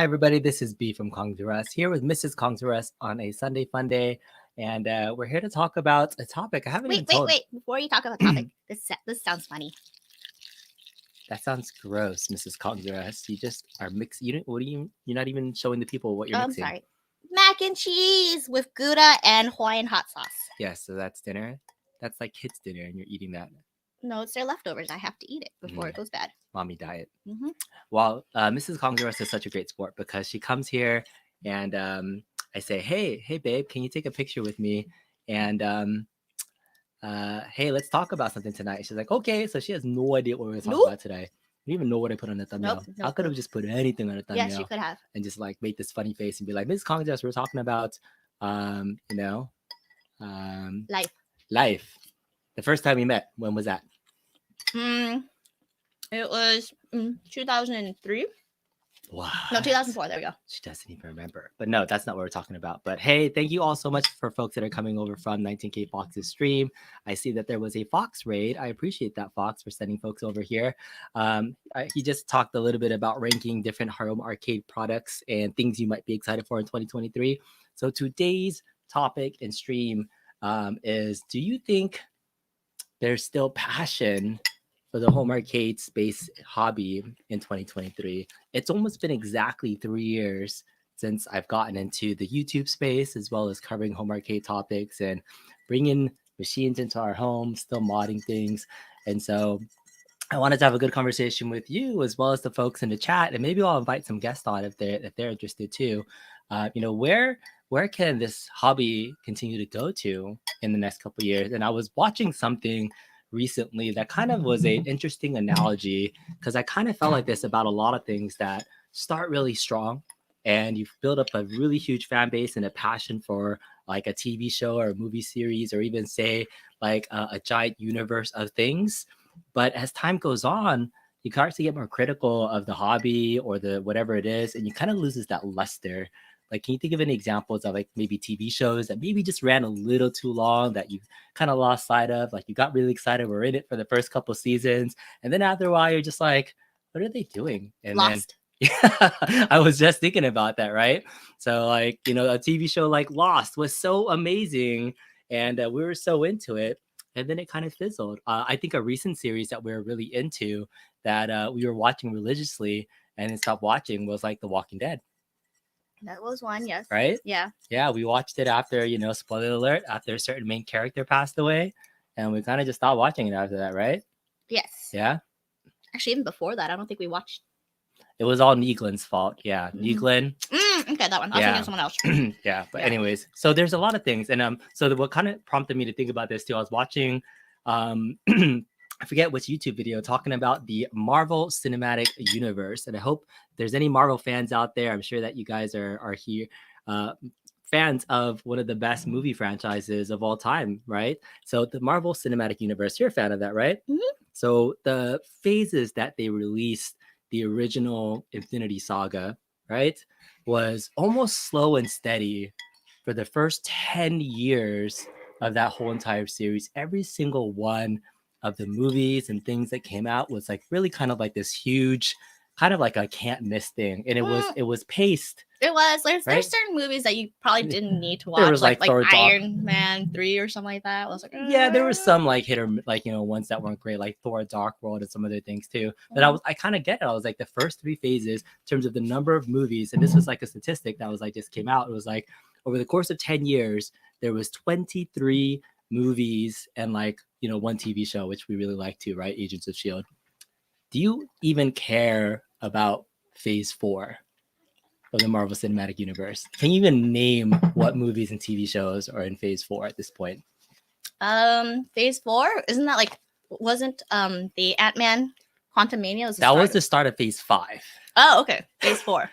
Hi, everybody. This is B from Kong to Us here with Mrs. Kong to Us on a Sunday Funday. And we're here to talk about a topic I haven't even told. Wait. Before you talk about the topic, this sounds funny. That sounds gross, Mrs. Kong to Us. You just are mixing. You're not even showing the people what you're mixing. I'm sorry. Mac and cheese with Gouda and Hawaiian hot sauce. Yes, so that's dinner. That's like kids' dinner, and you're eating that. No, it's their leftovers. I have to eat it before it goes bad. Mommy diet. Mm-hmm. Well, Mrs. Kong to Us is such a great sport because she comes here and I say, hey, babe, can you take a picture with me? And hey, let's talk about something tonight. She's like, okay. So she has no idea what we're going to talk about today. I don't even know what I put on the thumbnail. Nope. I could have just put anything on the thumbnail. Yes, you could have. And just like make this funny face and be like, Mrs. Kong to Us, we're talking about, life. The first time we met, when was that? It was 2003. Wow. No, 2004. There we go. She doesn't even remember. But no, that's not what we're talking about. But hey, thank you all so much for folks that are coming over from 19K Fox's stream. I see that there was a Fox raid. I appreciate that, Fox, for sending folks over here. He just talked a little bit about ranking different home arcade products and things you might be excited for in 2023. So today's topic and stream is, do you think there's still passion for the home arcade space hobby in 2023? It's almost been exactly 3 years since I've gotten into the YouTube space, as well as covering home arcade topics and bringing machines into our home, still modding things. And so I wanted to have a good conversation with you, as well as the folks in the chat, and maybe I'll invite some guests on if they're interested too. Where can this hobby continue to go to in the next couple of years? And I was watching something recently that kind of was an interesting analogy, because I kind of felt like this about a lot of things that start really strong and you've built up a really huge fan base and a passion for like a TV show or a movie series, or even say like a giant universe of things. But as time goes on, you start to get more critical of the hobby or the whatever it is, and you kind of loses that luster. Like, can you think of any examples of like maybe TV shows that maybe just ran a little too long that you kind of lost sight of? Like, you got really excited, we're in it for the first couple seasons, and then after a while you're just like, what are they doing? And Lost. Then, I was just thinking about that, right? So like, a TV show like Lost was so amazing, and we were so into it, and then it kind of fizzled. I think a recent series that we were really into that we were watching religiously and then stopped watching was like The Walking Dead. That was one, yes. Right? Yeah. Yeah, we watched it after, spoiler alert, after a certain main character passed away, and we kind of just stopped watching it after that, right? Yes. Yeah? Actually, even before that, I don't think we watched. It was all Neaglin's fault. Yeah, Neaglin. Okay, that one. I was thinking of someone else. Yeah, but anyways, so there's a lot of things. And what kind of prompted me to think about this too, I was watching I forget which YouTube video talking about the Marvel Cinematic Universe. And I hope there's any Marvel fans out there. I'm sure that you guys are here, fans of one of the best movie franchises of all time, right? So the Marvel Cinematic Universe, you're a fan of that, right? Mm-hmm. So the phases that they released, the original Infinity Saga, right, was almost slow and steady for the first 10 years of that whole entire series. Every single one of the movies and things that came out was like really kind of like this huge, kind of like a can't miss thing. And it was paced. It was. There's certain movies that you probably didn't need to watch. There was like Iron Man 3 or something like that. I was like, yeah, there was some like hit or like, ones that weren't great, like Thor Dark World and some other things too. But I kind of get it. I was like, the first 3 phases in terms of the number of movies, and this was like a statistic that was like just came out. It was like over the course of 10 years, there was 23 movies and like, 1 TV show, which we really like too, right? Agents of S.H.I.E.L.D. Do you even care about phase 4 of the Marvel Cinematic Universe? Can you even name what movies and TV shows are in phase 4 at this point? Phase 4? Isn't that like, wasn't the Ant-Man Quantumania? That was the start of phase 5. Oh, okay. Phase 4.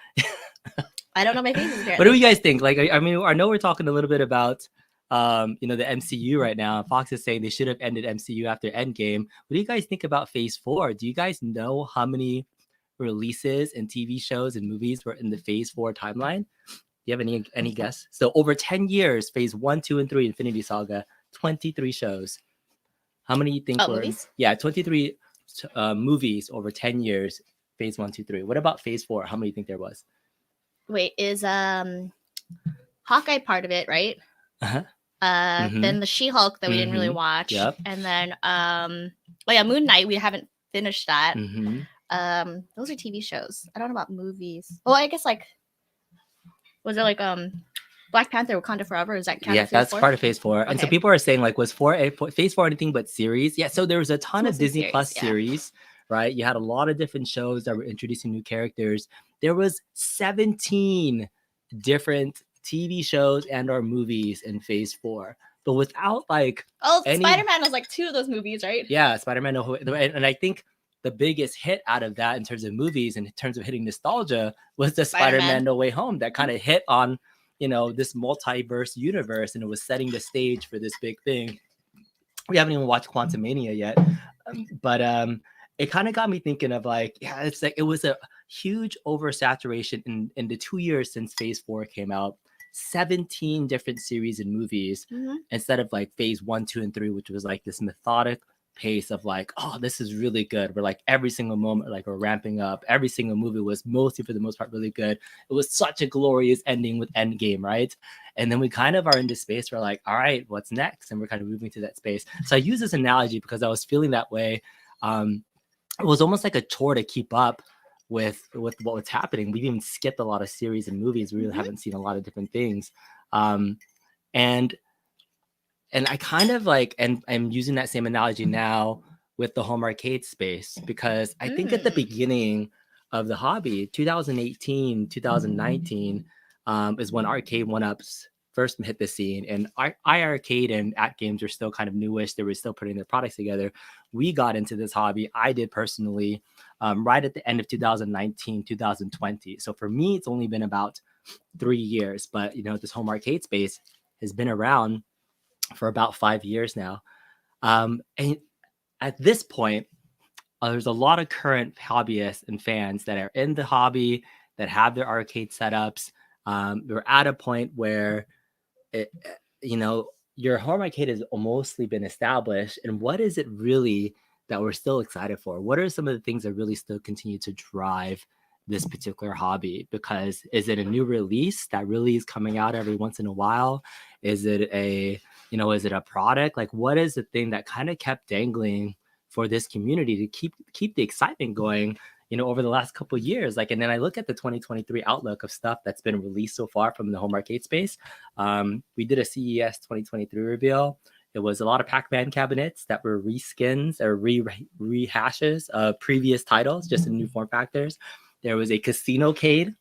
I don't know my phases here. What do you guys think? Like, I mean, I know we're talking a little bit about the MCU right now. Fox is saying they should have ended MCU after Endgame. What do you guys think about phase 4? Do you guys know how many releases and TV shows and movies were in the phase 4 timeline? Do you have any guess? So over 10 years, phase 1, 2, and 3 Infinity Saga, 23 shows. How many do you think were movies? Yeah, 23 movies over 10 years, phase 1, 2, 3. What about phase 4? How many do you think there was? wait, is Hawkeye part of it, right? Uh-huh. Then the She-Hulk that we didn't really watch. Yep. And then oh yeah, Moon Knight, we haven't finished that. Those are TV shows. I don't know about movies. Oh, I guess like was it like Black Panther Wakanda Forever? Is that Yeah, that's part of Phase 4. And so Okay. people are saying like, was Phase 4 anything but series? Yeah, so there was a ton of mostly Disney series, Plus yeah. series, right? You had a lot of different shows that were introducing new characters. There was 17 different TV shows and or movies in Phase 4, but without like Spider-Man was like 2 of those movies, right? Yeah, Spider-Man No Way, and I think the biggest hit out of that in terms of movies and in terms of hitting nostalgia was the Spider-Man No Way Home that kind of hit on, you know, this multiverse universe, and it was setting the stage for this big thing. We haven't even watched Quantumania yet, but it kind of got me thinking of like, yeah, it's like it was a huge oversaturation in the 2 years since Phase 4 came out. 17 different series and movies instead of like Phase 1, 2, and 3, which was like this methodic pace of like, oh, this is really good. We're like every single moment, like we're ramping up. Every single movie was mostly for the most part really good. It was such a glorious ending with Endgame, right? And then we kind of are in this space where like, all right, what's next? And we're kind of moving to that space. So I use this analogy because I was feeling that way. It was almost like a chore to keep up with what was happening. We've even skipped a lot of series and movies. We really haven't seen a lot of different things. And I kind of like, and I'm using that same analogy now with the home arcade space, because I think at the beginning of the hobby, 2018, 2019, is when Arcade1Up's first hit the scene, and iiRcade and AtGames are still kind of newish. They were still putting their products together. We got into this hobby, I did personally, right at the end of 2019, 2020. So for me, it's only been about 3 years, but you know, this home arcade space has been around for about 5 years now. And at this point, there's a lot of current hobbyists and fans that are in the hobby that have their arcade setups. We're at a point where you know, your home arcade has mostly been established. And what is it really that we're still excited for? What are some of the things that really still continue to drive this particular hobby? Because is it a new release that really is coming out every once in a while? Is it a, you know, is it a product? Like, what is the thing that kind of kept dangling for this community to keep the excitement going, you know, over the last couple of years? Like, and then I look at the 2023 outlook of stuff that's been released so far from the home arcade space. We did a CES 2023 reveal. It was a lot of Pac-Man cabinets that were reskins or rehashes of previous titles, just in new form factors. There was a Casino-cade.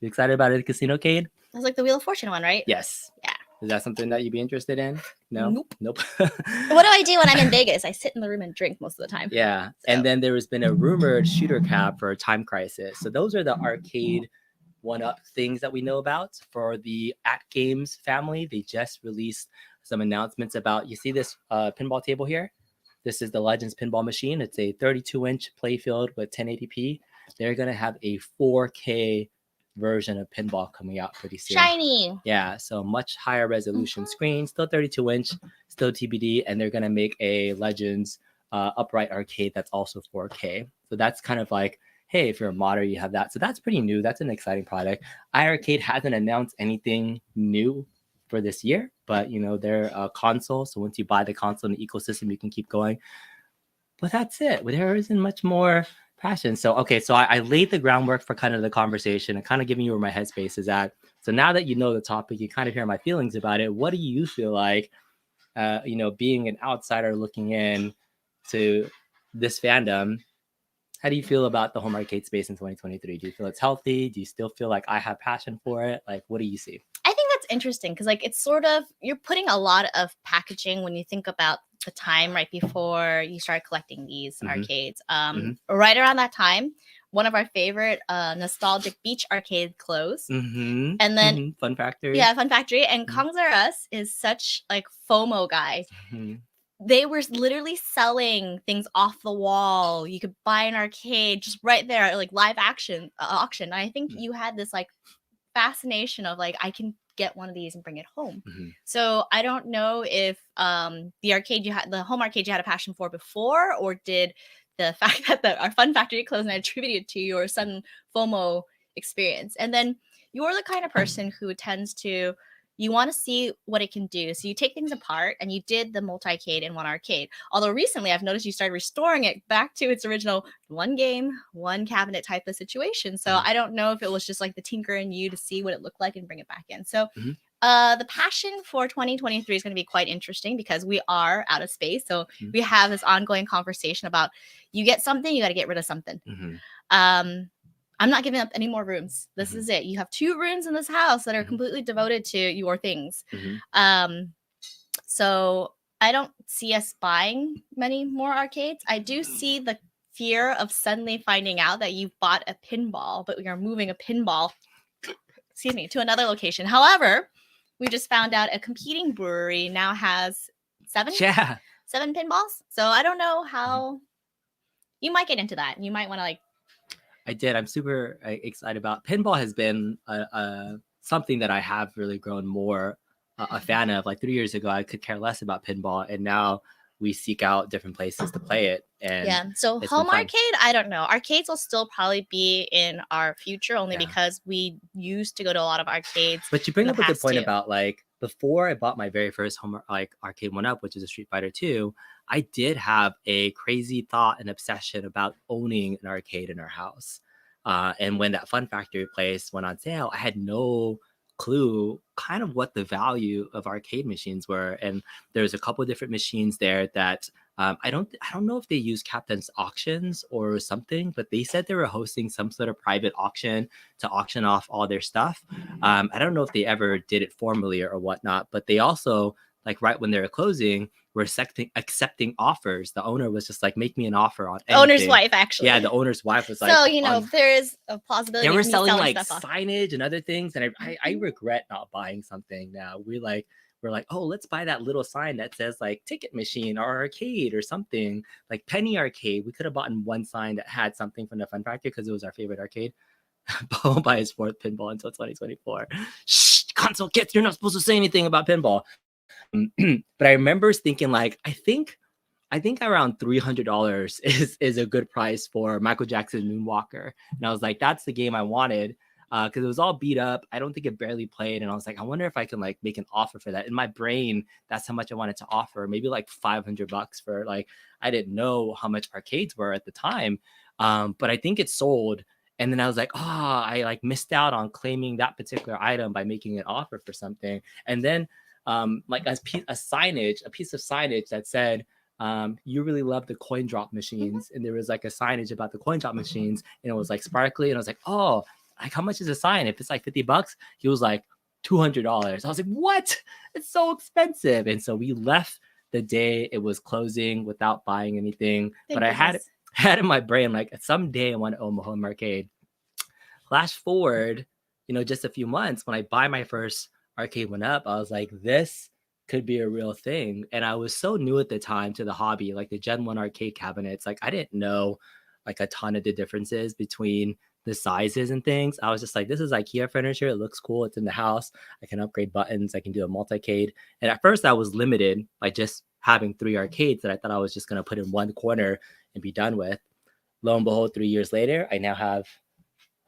You excited about it, the Casino-cade? It was like the Wheel of Fortune one, right? Yes. Yeah. Is that something that you'd be interested in? No? Nope. What do I do when I'm in Vegas? I sit in the room and drink most of the time. Yeah. So. And then there has been a rumored shooter cab for Time Crisis. So those are the Arcade1Up things that we know about. For the AtGames family, they just released some announcements about, you see this pinball table here? This is the Legends pinball machine. It's a 32-inch playfield with 1080p. They're going to have a 4K version of pinball coming out pretty soon. Shiny. Yeah, so much higher resolution screen, still 32-inch, still TBD, and they're going to make a Legends upright arcade that's also 4K. So that's kind of like, hey, if you're a modder, you have that. So that's pretty new. That's an exciting product. iiRcade hasn't announced anything new for this year, but you know, they're a console. So once you buy the console in the ecosystem, you can keep going. But that's it. There isn't much more passion. So, okay, so I laid the groundwork for kind of the conversation and kind of giving you where my headspace is at. So now that you know the topic, you kind of hear my feelings about it. What do you feel like, you know, being an outsider looking in to this fandom? How do you feel about the home arcade space in 2023? Do you feel it's healthy? Do you still feel like I have passion for it? Like, what do you see? I think that's interesting because, like, it's sort of, you're putting a lot of packaging when you think about the time right before you start collecting these arcades. Right around that time, one of our favorite nostalgic beach arcade closed. And then Fun Factory. Yeah, Fun Factory. And Kongs R Us is such like FOMO guys. They were literally selling things off the wall. You could buy an arcade just right there, like live action auction. I think you had this like fascination of like, I can get one of these and bring it home. So I don't know if the home arcade you had a passion for before, or did the fact that our Fun Factory closed and I attributed to your sudden FOMO experience. And then you're the kind of person who tends to, you want to see what it can do. So you take things apart, and you did the multi-cade in one arcade. Although recently I've noticed you started restoring it back to its original one game, one cabinet type of situation. So I don't know if it was just like the tinker in you to see what it looked like and bring it back in. So the passion for 2023 is going to be quite interesting because we are out of space. So we have this ongoing conversation about, you get something, you got to get rid of something. I'm not giving up any more rooms. This is it. You have 2 rooms in this house that are completely devoted to your things. So I don't see us buying many more arcades. I do see the fear of suddenly finding out that you've bought a pinball, but we are moving a pinball, excuse me, to another location. However, we just found out a competing brewery now has 7 pinballs. So I don't know how you might get into that. You might want to like. I did. I'm super excited about pinball. Has been something that I have really grown more a fan of. Like 3 years ago, I could care less about pinball, and now we seek out different places to play it. And so home arcade, I don't know. Arcades will still probably be in our future only because we used to go to a lot of arcades. But you bring up a good point about like, before I bought my very first home like Arcade1Up, which is a Street Fighter 2, I did have a crazy thought and obsession about owning an arcade in our house. And when that Fun Factory place went on sale, I had no clue kind of what the value of arcade machines were. And there's a couple of different machines there that I don't know if they use Captain's Auctions or something, but they said they were hosting some sort of private auction to auction off all their stuff. I don't know if they ever did it formally or whatnot, but they also, like right when they were closing, were accepting offers. The owner was just like, make me an offer on anything. Owner's wife, actually. Yeah, the owner's wife was like, so there is a possibility they were selling like signage and other things, and I regret not buying something now. We're like, oh, let's buy that little sign that says like ticket machine or arcade or something, like Penny Arcade. We could have bought one sign that had something from the Fun Factory because it was our favorite arcade. But won't buy his 4th pinball until 2024. Shh, console kids, you're not supposed to say anything about pinball. But I remember thinking like, I think around $300 is a good price for Michael Jackson Moonwalker. And I was like, that's the game I wanted. Because it was all beat up. I don't think it barely played. And I was like, I wonder if I can like make an offer for that. In my brain, that's how much I wanted to offer. Maybe like $500 for like, I didn't know how much arcades were at the time. But I think it sold. And then I was like, I like missed out on claiming that particular item by making an offer for something. And then like a piece of signage that said, you really love the coin drop machines. And there was like a signage about the coin drop machines, and it was like sparkly. And I was like, oh, like how much is a sign? If it's like $50, he was like $200. I was like, what? It's so expensive. And so we left the day it was closing without buying anything. But I had in my brain, like someday I want to own a home arcade. Flash forward, just a few months, when I buy my first Arcade1Up, I was like, this could be a real thing. And I was so new at the time to the hobby, like the Gen 1 arcade cabinets. Like I didn't know like a ton of the differences between the sizes and things. I was just like, this is IKEA furniture. It looks cool. It's in the house. I can upgrade buttons. I can do a multi-cade. And at first I was limited by just having 3 arcades that I thought I was just going to put in one corner and be done with. Lo and behold, 3 years later, I now have,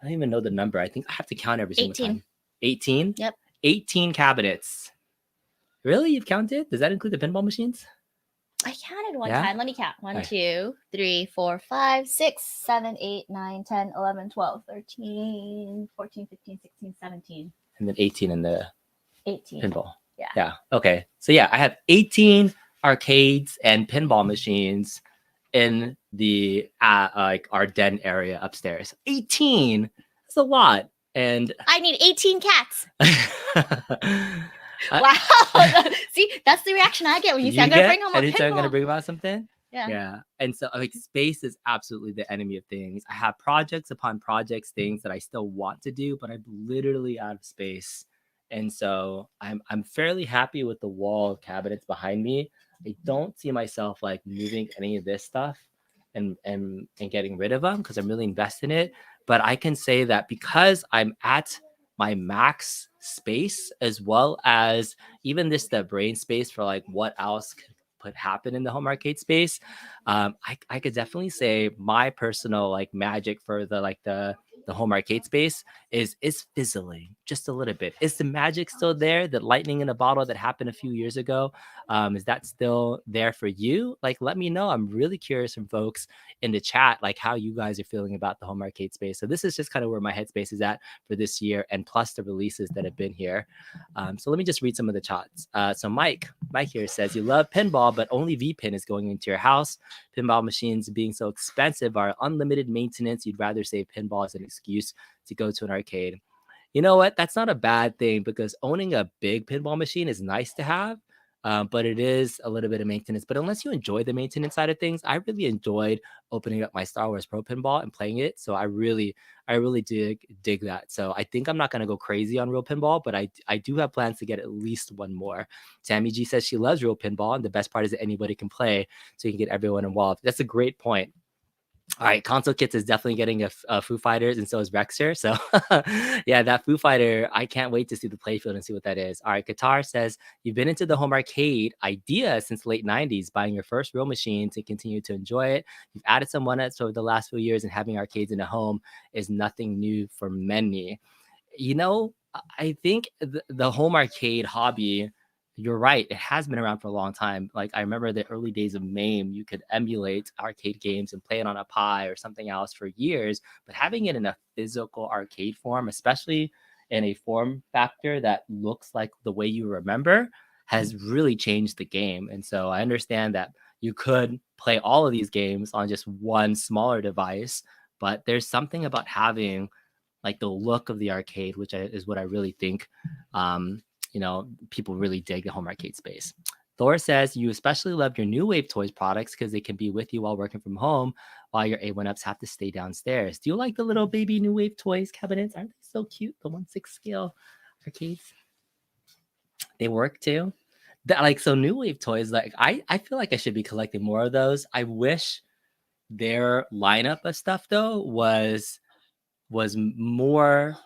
I don't even know the number. I think I have to count every single time. 18? Yep. 18 cabinets. Really? You've counted? Does that include the pinball machines? I counted one time. Let me count. 1, 2, 3, 4, 5, 6, 7, 8, 9, 10, 11, 12, 13, 14, 15, 16, 17. And then 18 in the 18 pinball. Yeah. Okay. So yeah, I have 18 arcades and pinball machines in the like our den area upstairs. 18. That's a lot. And I need 18 cats. Wow. See, that's the reaction I get when you say I'm going to bring home a pinball. I'm going to bring about something? Yeah. And so like space is absolutely the enemy of things. I have projects upon projects, things that I still want to do, but I'm literally out of space. And so I'm fairly happy with the wall of cabinets behind me. I don't see myself like moving any of this stuff and getting rid of them because I'm really invested in it. But I can say that because I'm at my max space, as well as even the brain space for like what else could happen in the home arcade space, I could definitely say my personal like magic for the the home arcade space is fizzling just a little bit. Is the magic still there? The lightning in a bottle that happened a few years ago, is that still there for you? Like, let me know. I'm really curious from folks in the chat, like how you guys are feeling about the home arcade space. So this is just kind of where my headspace is at for this year, and plus the releases that have been here. So let me just read some of the chats. So Mike here says, you love pinball, but only VPin is going into your house. Pinball machines being so expensive are unlimited maintenance. You'd rather save pinball as an excuse to go to an arcade. You know what? That's not a bad thing, because owning a big pinball machine is nice to have, but it is a little bit of maintenance. But unless you enjoy the maintenance side of things, I really enjoyed opening up my Star Wars Pro Pinball and playing it. So I really dig that. So I think I'm not going to go crazy on real pinball, but I do have plans to get at least one more. Sammy G says she loves real pinball, and the best part is that anybody can play, so you can get everyone involved. That's a great point. All right, Console Kits is definitely getting a Foo Fighters, and so is Rexer. So yeah, that Foo Fighter, I can't wait to see the playfield and see what that is. All right, Qatar says, you've been into the home arcade idea since late 90s, buying your first real machine to continue to enjoy it. You've added some one-ups over the last few years, and having arcades in a home is nothing new for many. You know, I think the home arcade hobby, you're right, it has been around for a long time. Like, I remember the early days of MAME, you could emulate arcade games and play it on a Pi or something else for years, but having it in a physical arcade form, especially in a form factor that looks like the way you remember, has really changed the game. And so I understand that you could play all of these games on just one smaller device, but there's something about having like the look of the arcade, which is what I really think, people really dig the home arcade space. Thor says, you especially love your New Wave Toys products because they can be with you while working from home, while your A1-ups have to stay downstairs. Do you like the little baby New Wave Toys cabinets? Aren't they so cute? The 1/6 scale arcades. They work too. So New Wave Toys, like I feel like I should be collecting more of those. I wish their lineup of stuff though was more,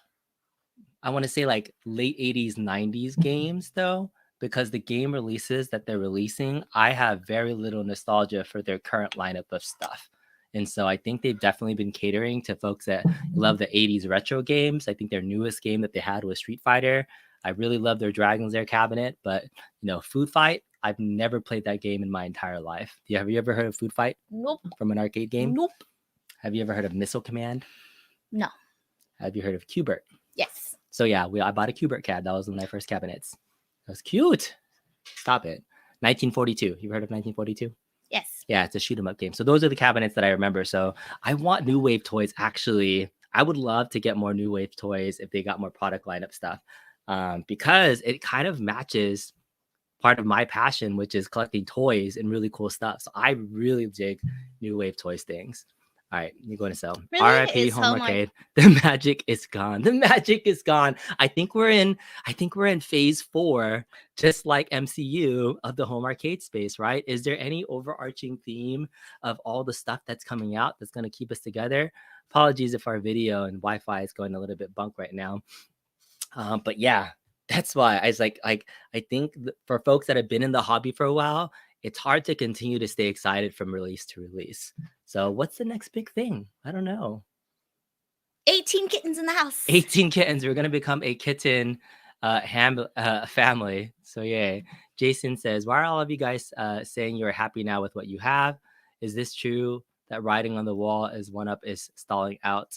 I want to say like late 80s, 90s games though, because the game releases that they're releasing, I have very little nostalgia for their current lineup of stuff. And so I think they've definitely been catering to folks that love the 80s retro games. I think their newest game that they had was Street Fighter. I really love their Dragon's Lair cabinet, but Food Fight, I've never played that game in my entire life. Have you ever heard of Food Fight? Nope. From an arcade game? Nope. Have you ever heard of Missile Command? No. Have you heard of Qbert? Yes. So yeah, I bought a Qbert cab. That was one of my first cabinets. That was cute. Stop it. 1942. You heard of 1942? Yes. Yeah, it's a shoot 'em up game. So those are the cabinets that I remember. So I want New Wave Toys. Actually, I would love to get more New Wave Toys if they got more product lineup stuff, because it kind of matches part of my passion, which is collecting toys and really cool stuff. So I really dig New Wave Toys things. All right, you're going to sell. Really? RIP Home Arcade. The magic is gone. The magic is gone. I think we're in phase 4, just like MCU, of the home arcade space, right? Is there any overarching theme of all the stuff that's coming out that's going to keep us together? Apologies if our video and Wi-Fi is going a little bit bunk right now. But yeah, that's why I was like I think for folks that have been in the hobby for a while, it's hard to continue to stay excited from release to release. So what's the next big thing? I don't know. 18 kittens in the house. 18 kittens. We're going to become a kitten family. So yay. Jason says, why are all of you guys saying you're happy now with what you have? Is this true that riding on the wall as 1UP is stalling out?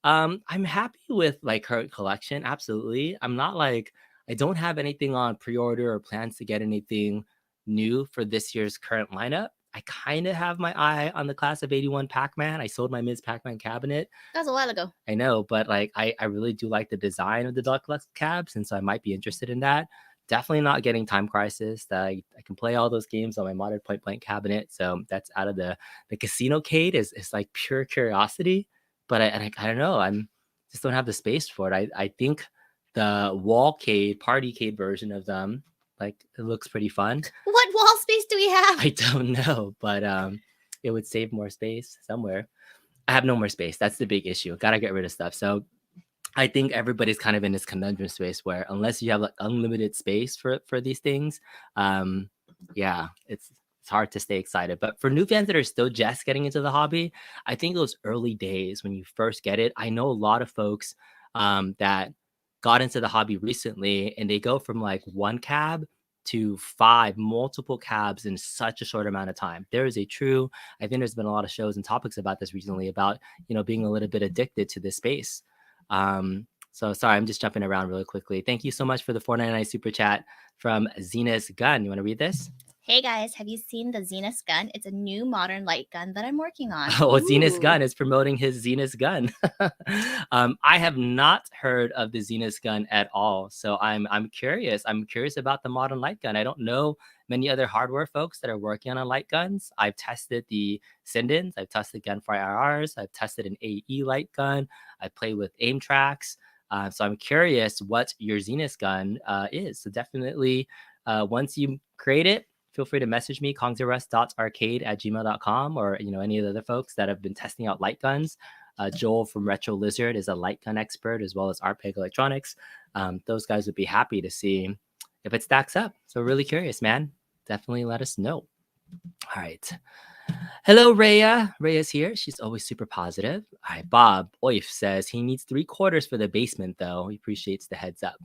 I'm happy with like current collection. Absolutely. I'm not like, I don't have anything on pre-order or plans to get anything new for this year's current lineup. I kind of have my eye on the class of 81 Pac-Man. I sold my Ms. Pac-Man cabinet. That was a while ago. I know, but like I really do like the design of the Deluxe cabs, and so I might be interested in that. Definitely not getting Time Crisis. I can play all those games on my modded Point Blank cabinet, so that's out of the Casino-cade is like pure curiosity. But I don't know. I'm just don't have the space for it. I think the Wall-cade, Party-cade version of them, like, it looks pretty fun. What wall space do we have? I don't know, but it would save more space somewhere. I have no more space. That's the big issue. Gotta get rid of stuff. So I think everybody's kind of in this conundrum space where unless you have like unlimited space for these things, yeah, it's it's hard to stay excited. But for new fans that are still just getting into the hobby, I think those early days when you first get it, I know a lot of folks that got into the hobby recently, and they go from like one cab to 5 multiple cabs in such a short amount of time. There is a true, I think there's been a lot of shows and topics about this recently about, being a little bit addicted to this space. So sorry, I'm just jumping around really quickly. Thank you so much for the $4.99 super chat from Zena's Gun. You want to read this? Hey guys, have you seen the Zenus gun? It's a new modern light gun that I'm working on. Oh, Zenus Gun is promoting his Zenus Gun. I have not heard of the Zenus Gun at all, so I'm curious. I'm curious about the modern light gun. I don't know many other hardware folks that are working on light guns. I've tested the Sindens, I've tested Gunfire IRs, I've tested an AE light gun. I play with aim tracks. So I'm curious what your Zenus Gun is. So definitely, once you create it, feel free to message me, kongzerus.arcade@gmail.com, or any of the other folks that have been testing out light guns. Joel from Retro Lizard is a light gun expert, as well as Arpeg Electronics. Those guys would be happy to see if it stacks up. So really curious, man. Definitely let us know. All right. Hello, Rhea. Rhea's here. She's always super positive. All right, Bob Oif says he needs 3/4 for the basement, though. He appreciates the heads up.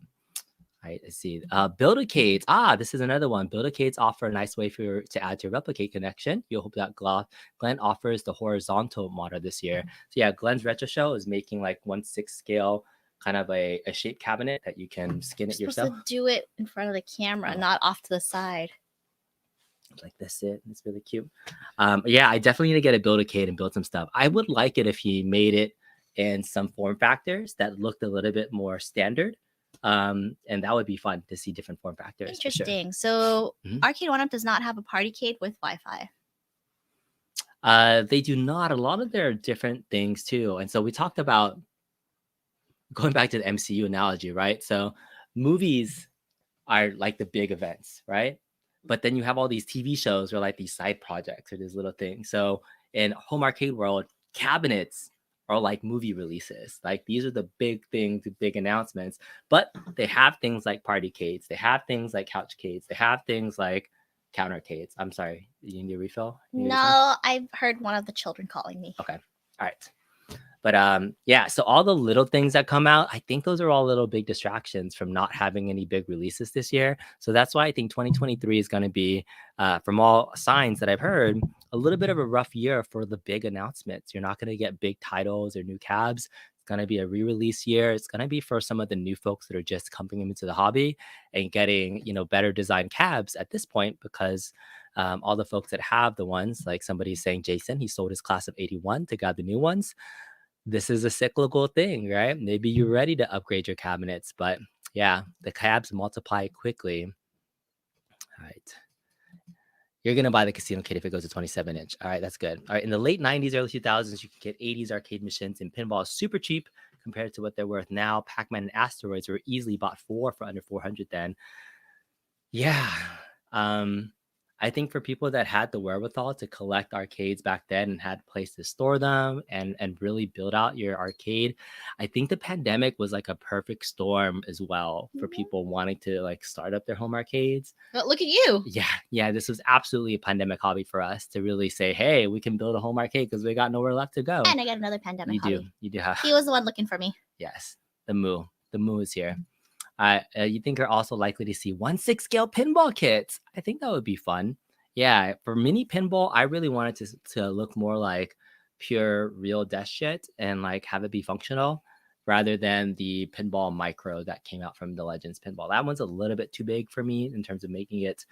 All right, let's see. Build-A-Cades. This is another one. Build-A-Cades offer a nice way to add to your replicate connection. You'll hope that Glenn offers the horizontal model this year. So yeah, Glenn's Retro Show is making like 1/6 scale kind of a shape cabinet that you can skin it yourself. Supposed to do it in front of the camera, not off to the side. Like this, it's really cute. Yeah, I definitely need to get a Build-A-Cade and build some stuff. I would like it if he made it in some form factors that looked a little bit more standard. And that would be fun to see different form factors. Interesting. So Arcade1Up does not have a partycade with Wi-Fi. They do not. A lot of their different things too. And so we talked about going back to the MCU analogy, right? So movies are like the big events, right? But then you have all these TV shows or like these side projects or these little things. So in home arcade world, cabinets are like movie releases. Like these are the big things, the big announcements. But they have things like partycades. They have things like couchcades. They have things like countercades. I'm sorry. You need a refill? No, I've heard one of the children calling me. Okay. All right. But yeah, so all the little things that come out, I think those are all little big distractions from not having any big releases this year. So that's why I think 2023 is going to be, from all signs that I've heard, a little bit of a rough year for the big announcements. You're not going to get big titles or new cabs. It's going to be a re-release year. It's going to be for some of the new folks that are just coming into the hobby and getting, better designed cabs at this point, because all the folks that have the ones, like somebody's saying, Jason, he sold his class of 81 to grab the new ones. This is a cyclical thing, right? Maybe you're ready to upgrade your cabinets, but yeah, the cabs multiply quickly. All right. You're going to buy the casino kit if it goes to 27-inch. All right, that's good. All right, in the late 90s, early 2000s, you could get 80s arcade machines and pinball super cheap compared to what they're worth now. Pac-Man and Asteroids were easily bought for under 400 then. Yeah. I think for people that had the wherewithal to collect arcades back then and had a place to store them and really build out your arcade, I think the pandemic was like a perfect storm as well for people wanting to like start up their home arcades. But look at you. Yeah, this was absolutely a pandemic hobby for us to really say, hey, we can build a home arcade because we got nowhere left to go. And I got another pandemic hobby. You do. He was the one looking for me. Yes, the moo is here. You think are also likely to see 1/6 scale pinball kits. I think that would be fun. Yeah, for mini pinball, I really wanted to look more like pure real desk shit and like have it be functional rather than the pinball micro that came out from the Legends pinball. That one's a little bit too big for me in terms of making it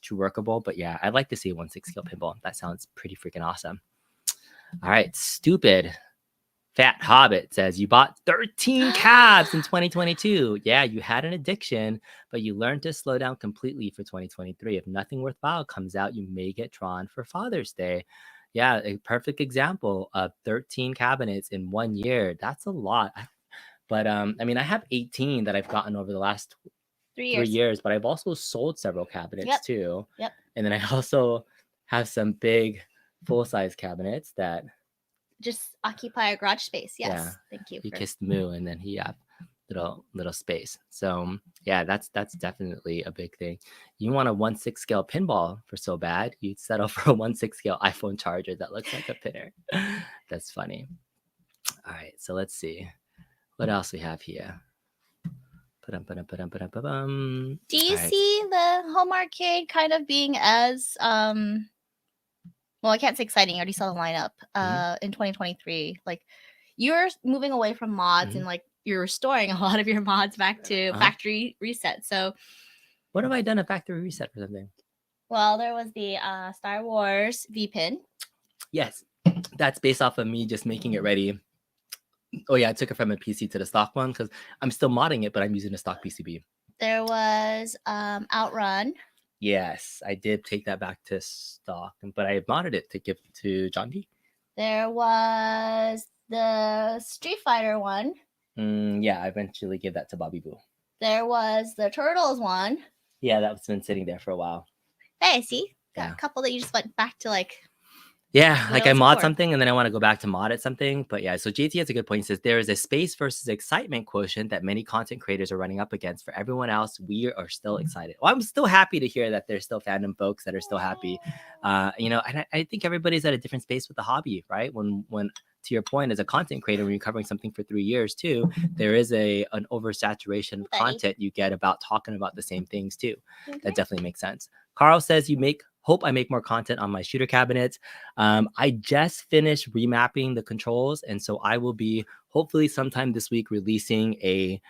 too workable. But yeah, I'd like to see a 1/6 scale pinball. That sounds pretty freaking awesome. All right, stupid Fat Hobbit says, you bought 13 cabs in 2022. Yeah, you had an addiction, but you learned to slow down completely for 2023. If nothing worthwhile comes out, you may get drawn for Father's Day. Yeah, a perfect example of 13 cabinets in 1 year. That's a lot. But I mean, I have 18 that I've gotten over the last 3 years, but I've also sold several cabinets too. Yep. And then I also have some big full-size cabinets that just occupy a garage space. Yes. Yeah. Thank you. He kissed Moo and then he little space. So yeah, that's definitely a big thing. You want a 1/6 scale pinball for so bad, you'd settle for a 1/6 scale iPhone charger that looks like a pinner. That's funny. All right, so let's see what else we have here. Ba-dum. Do you All right. see the home arcade kind of being as well, I can't say exciting. I already saw the lineup in 2023. Like you're moving away from mods and like you're restoring a lot of your mods back to factory reset. So what have I done a factory reset for something? Well, there was the Star Wars V-Pin. Yes, that's based off of me just making it ready. Oh yeah, I took it from a PC to the stock one because I'm still modding it, but I'm using a stock PCB. There was Outrun. Yes, I did take that back to stock, but I modded it to give to John D. There was the Street Fighter one. Yeah, I eventually gave that to Bobby Boo. There was the Turtles one. Yeah, that's been sitting there for a while. Hey, see? Got a couple that you just went back to like... Yeah, like I mod something and then I want to go back to mod at something. But yeah, so JT has a good point. He says there is a space versus excitement quotient that many content creators are running up against. For everyone else, we are still excited. Well, I'm still happy to hear that there's still fandom folks that are still happy. You know, and I think everybody's at a different space with the hobby, right? When to your point, as a content creator, when you're covering something for 3 years too, there is an oversaturation of content you get about talking about the same things too. That definitely makes sense. Carl says hope I make more content on my shooter cabinets. I just finished remapping the controls, and so I will be hopefully sometime this week releasing a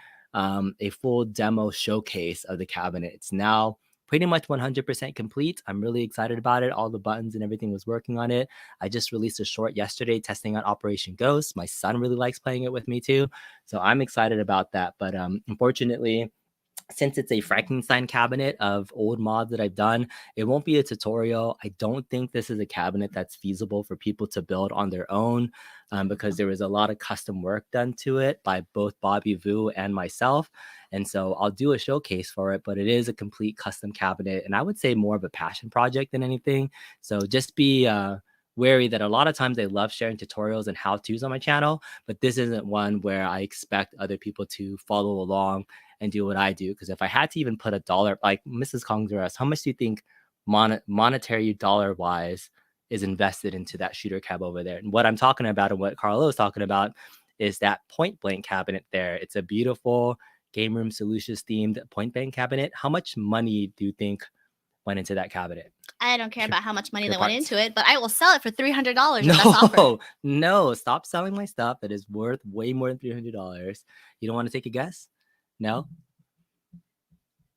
full demo showcase of the cabinet. It's now pretty much 100% complete. I'm really excited about it. All the buttons and everything was working on it. I just released a short yesterday testing out Operation Ghost. My son really likes playing it with me too, so I'm excited about that. But unfortunately, since it's a Frankenstein cabinet of old mods that I've done, it won't be a tutorial. I don't think this is a cabinet that's feasible for people to build on their own because there was a lot of custom work done to it by both Bobby Vu and myself. And so I'll do a showcase for it, but it is a complete custom cabinet. And I would say more of a passion project than anything. So just be wary that a lot of times I love sharing tutorials and how-tos on my channel, but this isn't one where I expect other people to follow along and do what I do. Because if I had to even put $1, like Mrs. Kongzuras, how much do you think monetary dollar wise is invested into that shooter cab over there? And what I'm talking about and what Carlo is talking about is that point blank cabinet there. It's a beautiful Game Room Solutions themed point blank cabinet. How much money do you think went into that cabinet? I don't care about how much money that went into it, but I will sell it for $300. Best offer. No, stop selling my stuff that is worth way more than $300. You don't want to take a guess? No?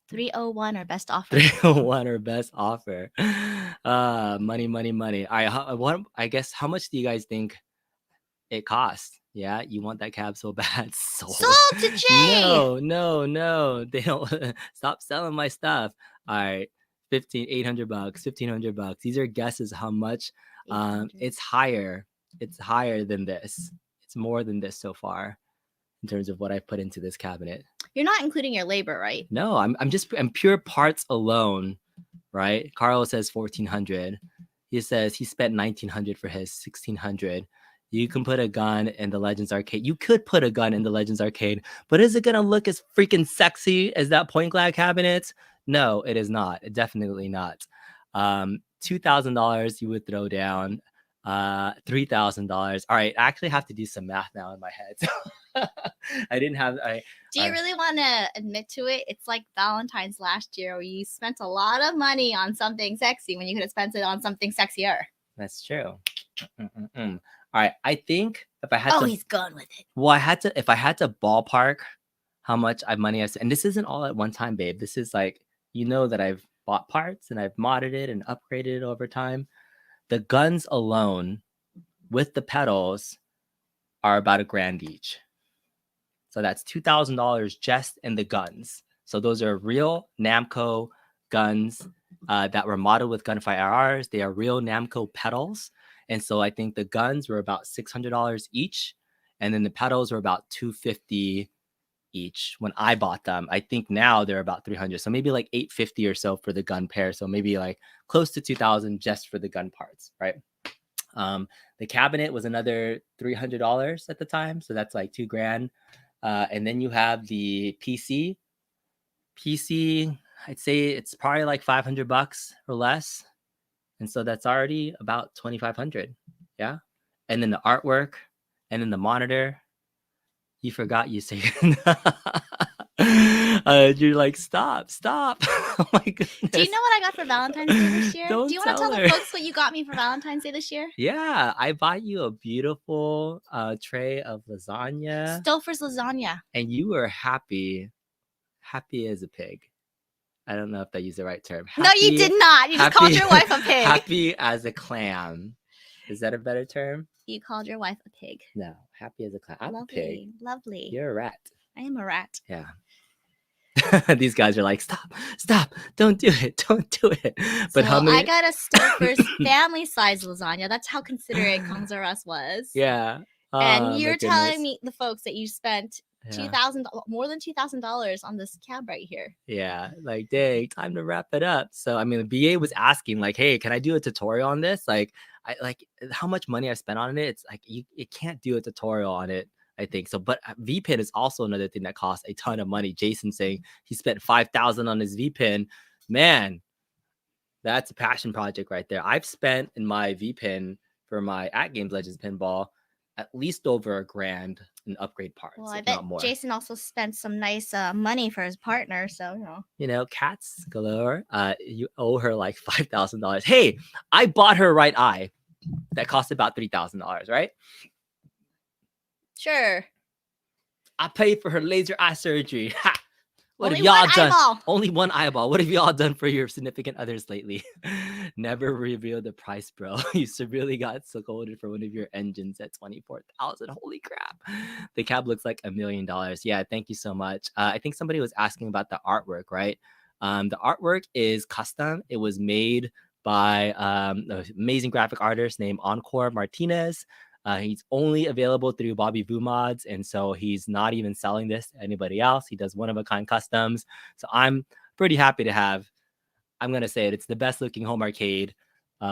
301 or best offer. 301 or best offer. Money. I guess how much do you guys think it costs? Yeah, you want that cab so bad. Sold to Jay. No. They don't stop selling my stuff. All right. $1,500, $1,500. These are guesses how much. It's higher. It's higher than this. It's more than this so far in terms of what I put into this cabinet. You're not including your labor, right? No, I'm pure parts alone, right? Carlo says 1,400. He says he spent 1,900 for his 1,600. You can put a gun in the Legends Arcade. You could put a gun in the Legends Arcade, but is it gonna look as freaking sexy as that point glass cabinet? No, it is not. Definitely not. $2,000 you would throw down. $3,000. All right, I actually have to do some math now in my head. Do you really want to admit to it? It's like Valentine's last year where you spent a lot of money on something sexy when you could have spent it on something sexier. That's true. All right, I think if I had to... he's gone with it. Well, if I had to ballpark how much money I spent, and this isn't all at one time, babe. This is like, you know that I've bought parts and I've modded it and upgraded it over time. The guns alone with the pedals are about $1,000 each. So that's $2,000 just in the guns. So those are real Namco guns that were modeled with Gunfire RRs. They are real Namco pedals. And so I think the guns were about $600 each. And then the pedals were about $250 each when I bought them. I think now they're about $300. So maybe like $850 or so for the gun pair. So maybe like close to $2,000 just for the gun parts, right? The cabinet was another $300 at the time. So that's like $2,000. And then you have the PC. PC, I'd say it's probably like $500 or less. And so that's already about 2,500. Yeah. And then the artwork and then the monitor. You forgot you say you're like, stop. Oh my goodness. Do you know what I got for Valentine's Day this year? Don't Do you want to tell tell her. the folks what you got me for Valentine's Day this year? Yeah, I bought you a beautiful tray of lasagna. Stouffer's lasagna. And you were happy as a pig. I don't know if I used the right term. No, you did not. You just called your wife a pig. Happy as a clam. Is that a better term? You called your wife a pig. No, happy as a clam. I'm Lovely, a pig. lovely. You're a rat. I am a rat. Yeah. These guys are like, stop, don't do it. But so how many? I got a Stouffer's family-size lasagna. That's how considerate Kongzarus was. Yeah. And you're telling me, the folks, that you spent more than $2,000 on this cab right here. Yeah, like, dang, time to wrap it up. So I mean, the BA was asking like, hey, can I do a tutorial on this? Like, I like how much money I spent on it. It's like you can't do a tutorial on it, I think. So, but VPN is also another thing that costs a ton of money. Jason saying he spent $5,000 on his VPN. Man, that's a passion project right there. I've spent in my VPN for my AtGames Legends pinball at least over $1,000 in upgrade parts. Well, I bet Jason also spent some nice money for his partner. So, cats galore. You owe her like $5,000. Hey, I bought her right eye. That cost about $3,000, right? Sure. I paid for her laser eye surgery. Ha! What Only have y'all one done? eyeball. Only one eyeball. What have y'all done for your significant others lately? Never reveal the price, bro. You severely got scolded for one of your engines at $24,000. Holy crap! The cab looks like $1 million. Yeah, thank you so much. I think somebody was asking about the artwork, right? The artwork is custom. It was made by an amazing graphic artist named Encore Martinez. He's only available through Bobby Vu Mods, and so he's not even selling this to anybody else. He does one-of-a-kind customs. So I'm pretty happy to have, I'm going to say it's the best-looking home arcade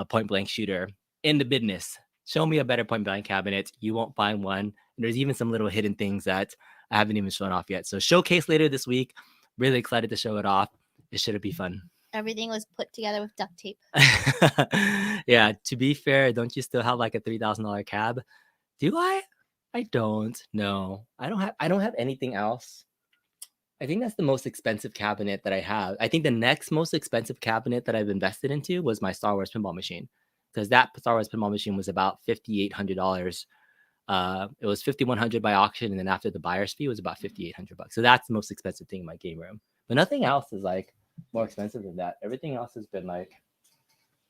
point-blank shooter in the business. Show me a better point-blank cabinet. You won't find one. And there's even some little hidden things that I haven't even shown off yet. So showcase later this week. Really excited to show it off. It should be fun. Everything was put together with duct tape. Yeah, to be fair, don't you still have like a $3,000 cab? Do I? I don't. No, I don't have anything else. I think that's the most expensive cabinet that I have. I think the next most expensive cabinet that I've invested into was my Star Wars pinball machine, because that Star Wars pinball machine was about $5,800. It was $5,100 by auction, and then after the buyer's fee, it was about $5,800. So that's the most expensive thing in my game room. But nothing else is like more expensive than that. Everything else has been like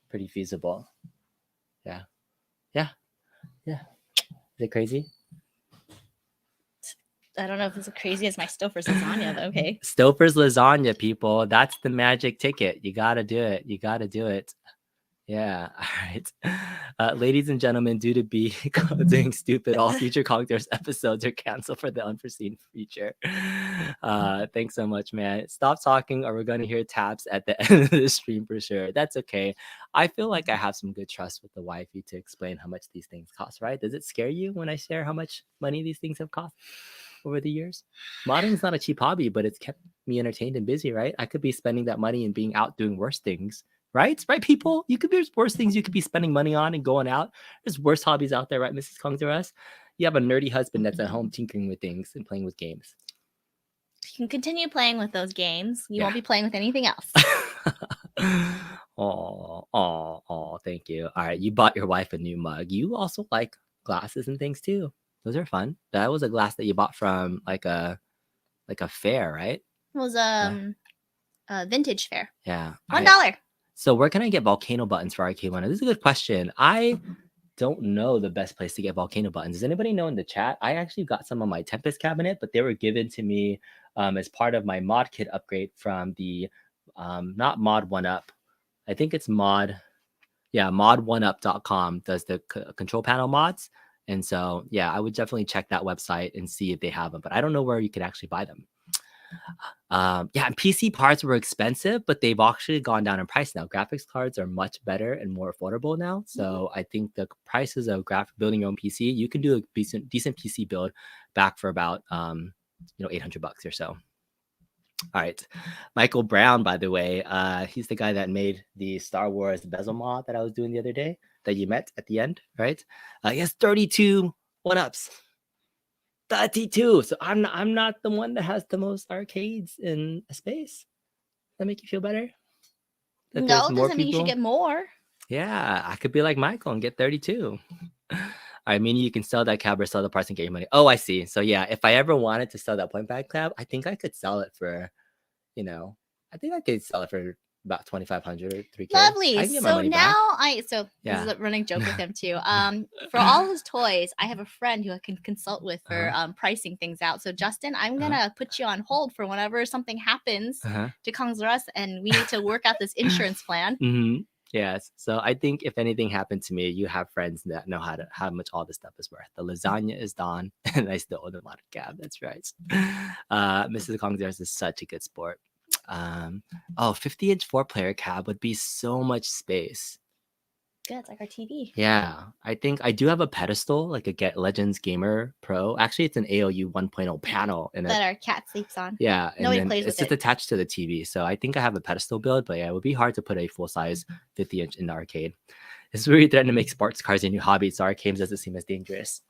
pretty feasible. Yeah. Is it crazy? I don't know if it's as crazy as my Stouffer's lasagna, but okay. Stouffer's lasagna, people. That's the magic ticket. You got to do it. Yeah. All right. Ladies and gentlemen, due to be doing stupid, all future Conquerors episodes are canceled for the unforeseen future. Thanks so much, man. Stop talking or we're going to hear taps at the end of the stream for sure. That's okay. I feel like I have some good trust with the wifey to explain how much these things cost, right? Does it scare you when I share how much money these things have cost over the years? Modding is not a cheap hobby, but it's kept me entertained and busy, right? I could be spending that money and being out doing worse things. Right, people? There's worse things you could be spending money on and going out. There's worse hobbies out there, right, Mrs. Kongzarus? You have a nerdy husband that's at home tinkering with things and playing with games. You can continue playing with those games. You won't be playing with anything else. Oh, thank you. All right, you bought your wife a new mug. You also like glasses and things too. Those are fun. That was a glass that you bought from like a fair, right? It was a vintage fair. Yeah. $1. So where can I get volcano buttons for Arcade1Up? This is a good question. I don't know the best place to get volcano buttons. Does anybody know in the chat? I actually got some on my Tempest cabinet, but they were given to me as part of my mod kit upgrade from the not Mod1Up. I think it's mod1up.com does the control panel mods. And so, yeah, I would definitely check that website and see if they have them, but I don't know where you could actually buy them. And PC parts were expensive, but they've actually gone down in price now. Graphics cards are much better and more affordable now. So I think the prices of building your own PC, you can do a decent PC build back for about $800 or so. All right. Michael Brown, by the way, he's the guy that made the Star Wars bezel mod that I was doing the other day that you met at the end, right? He has 32 one-ups. 32. So I'm not the one that has the most arcades in a space. Does that make you feel better? That no, doesn't mean you should get more. Yeah, I could be like Michael and get 32. I mean, you can sell that cab or sell the parts and get your money. Oh, I see. So yeah, if I ever wanted to sell that point bag cab, I think I could sell it for, I think I could sell it for about 2,500 or 3K. Lovely. So now this is a running joke with him too. For all his toys, I have a friend who I can consult with for pricing things out. So Justin, I'm gonna put you on hold for whenever something happens to Kongzras and we need to work out this insurance plan. Yes. So I think if anything happened to me, you have friends that know how much all this stuff is worth. The lasagna is done, and I still own a lot of cab. That's right. Mrs. Kongzras is such a good sport. 50-inch 4-player cab would be so much space. Good, it's like our TV. Yeah, I think I do have a pedestal, like a Get Legends Gamer Pro. Actually, it's an AOU 1.0 panel that our cat sleeps on. Yeah, nobody plays with it. It's just attached to the TV, so I think I have a pedestal build. But yeah, it would be hard to put a full-size 50-inch in the arcade. It's really threatening to make sports cars a new hobby, so arcades doesn't seem as dangerous.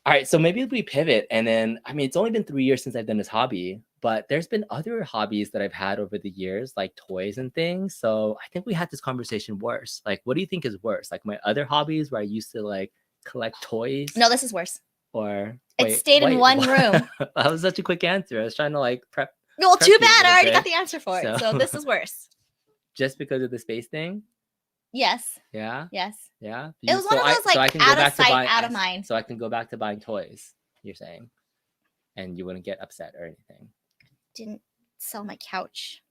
All right, so maybe we pivot, and then it's only been 3 years since I've done this hobby, but there's been other hobbies that I've had over the years, like toys and things. So I think we had this conversation worse. Like, what do you think is worse? Like my other hobbies where I used to like collect toys? No, this is worse. Or it stayed in one room. That was such a quick answer. I was trying to like prep. Well, too bad. I already got the answer for it. So this is worse. Just because of the space thing? Yes. Yeah? Yes. Yeah? It was one of those like out of sight, out of mind. So I can go back to buying toys, you're saying? And you wouldn't get upset or anything? Didn't sell my couch.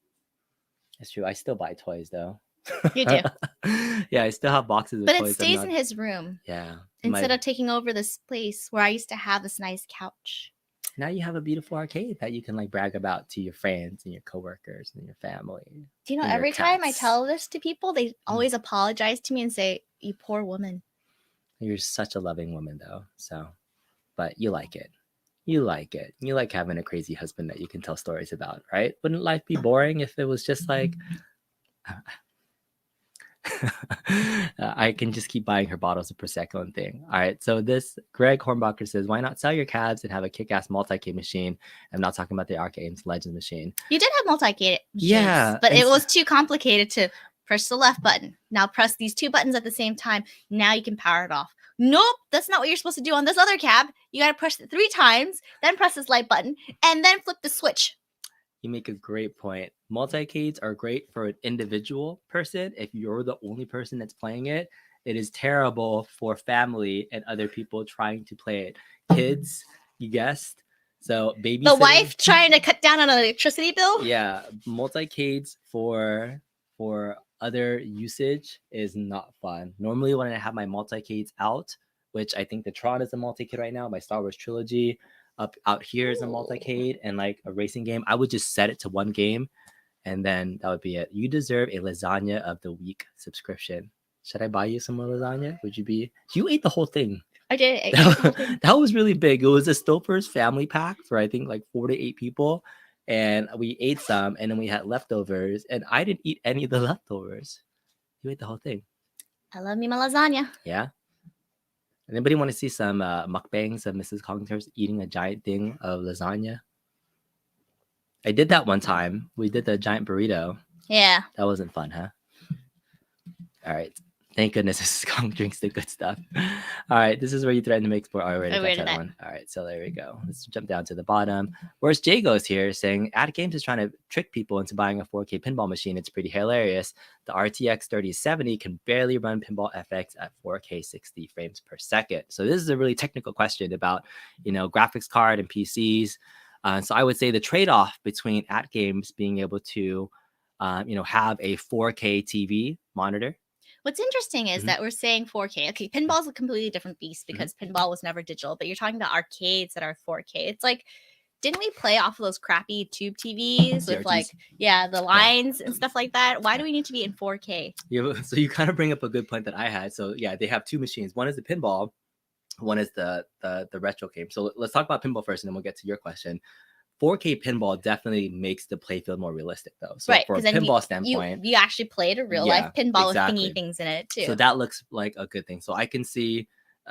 It's true. I still buy toys though. You do. Yeah, I still have boxes of toys. But it stays in his room. Yeah. Instead of taking over this place where I used to have this nice couch. Now you have a beautiful arcade that you can like brag about to your friends and your coworkers and your family. Do you know, every time I tell this to people, they always apologize to me and say, "You poor woman." You're such a loving woman though. So, but you like it. You like it. You like having a crazy husband that you can tell stories about, right? Wouldn't life be boring if it was just like, I can just keep buying her bottles of Prosecco and thing. All right. So this Greg Hornbacher says, why not sell your cabs and have a kick-ass multi-K machine? I'm not talking about the AtGames Legends machine. You did have multi-K machines, yeah, but it was too complicated to press the left button. Now press these two buttons at the same time. Now you can power it off. Nope, that's not what you're supposed to do on this other cab. You got to press it 3 times, then press this light button, and then flip the switch. You make a great point. Multi-cades are great for an individual person. If you're the only person that's playing it, it is terrible for family and other people trying to play it. Kids, you guessed. So babysitting. The wife trying to cut down on an electricity bill? Yeah, multi-cades for other usage is not fun. Normally when I have my multi-cades out, which I think the Tron is a multi-cade right now, my Star Wars trilogy out here is a multi-cade, and like a racing game, I would just set it to one game and then that would be it. You deserve a lasagna of the week subscription. Should I buy you some more lasagna? Would you be? You ate the whole thing. I did. That was really big. It was a Stouffer's family pack for I think like 4 to 8 people. And we ate some, and then we had leftovers, and I didn't eat any of the leftovers. You ate the whole thing. I love me my lasagna. Yeah. Anybody want to see some mukbangs of Mrs. Kongzras eating a giant thing of lasagna? I did that one time. We did the giant burrito. Yeah. That wasn't fun, huh? All right. Thank goodness Mrs. Kong drinks the good stuff. All right, this is where you threaten to make sport. I already got that one. All right, so there we go. Let's jump down to the bottom. Where's Jago's here saying, AtGames is trying to trick people into buying a 4K pinball machine. It's pretty hilarious. The RTX 3070 can barely run Pinball FX at 4K 60 frames per second. So this is a really technical question about, graphics card and PCs. So I would say the trade-off between AtGames being able to, have a 4K TV monitor. What's interesting is that we're saying 4K. Okay, pinball is a completely different beast because pinball was never digital, but you're talking about arcades that are 4K. It's like, didn't we play off of those crappy tube TVs with like, the lines and stuff like that? Why do we need to be in 4K? Yeah, so you kind of bring up a good point that I had. So yeah, they have 2 machines. One is the pinball, one is the retro game. So let's talk about pinball first, and then we'll get to your question. 4K pinball definitely makes the playfield more realistic, though. So right, for a because then pinball standpoint, you actually played a real life pinball with thingy things in it too. So that looks like a good thing. So I can see,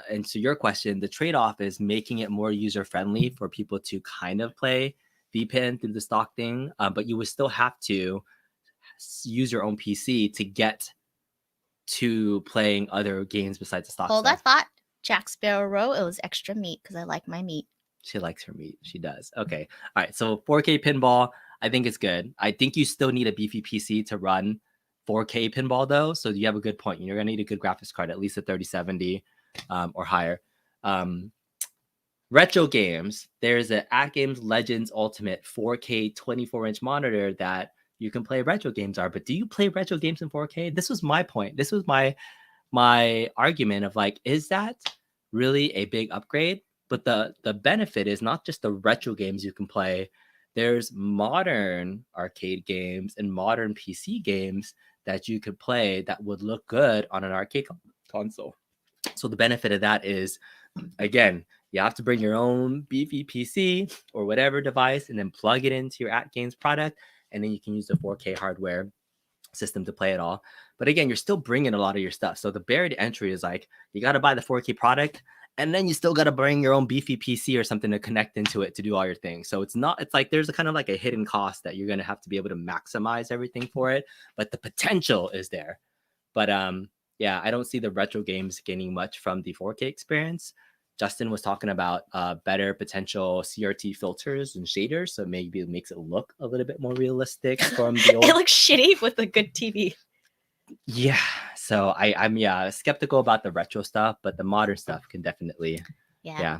and to your question, the trade-off is making it more user-friendly for people to kind of play VPN through the stock thing, but you would still have to use your own PC to get to playing other games besides the stock Hold stuff. that thought. Jack Sparrow Row, it was extra meat because I like my meat. She likes her meat. She does. Okay. All right. So 4K pinball, I think it's good. I think you still need a beefy PC to run 4K pinball, though. So you have a good point. You're going to need a good graphics card, at least a 3070 or higher. Retro games, there's an AtGames Legends Ultimate 4K 24-inch monitor that you can play retro games on. But do you play retro games in 4K? This was my point. This was my argument of like, is that really a big upgrade? But the benefit is not just the retro games you can play. There's modern arcade games and modern PC games that you could play that would look good on an arcade console. So the benefit of that is, again, you have to bring your own beefy PC or whatever device and then plug it into your AtGames product, and then you can use the 4K hardware system to play it all. But again, you're still bringing a lot of your stuff. So the barrier to entry is like, you got to buy the 4K product, and then you still got to bring your own beefy PC or something to connect into it to do all your things. So it's like there's a kind of like a hidden cost that you're going to have to be able to maximize everything for it, but the potential is there. But yeah, I don't see the retro games gaining much from the 4K experience. Justin was talking about better potential CRT filters and shaders, so maybe it makes it look a little bit more realistic from the old. It looks shitty with a good TV. Yeah, so I'm skeptical about the retro stuff, but the modern stuff can definitely. Yeah.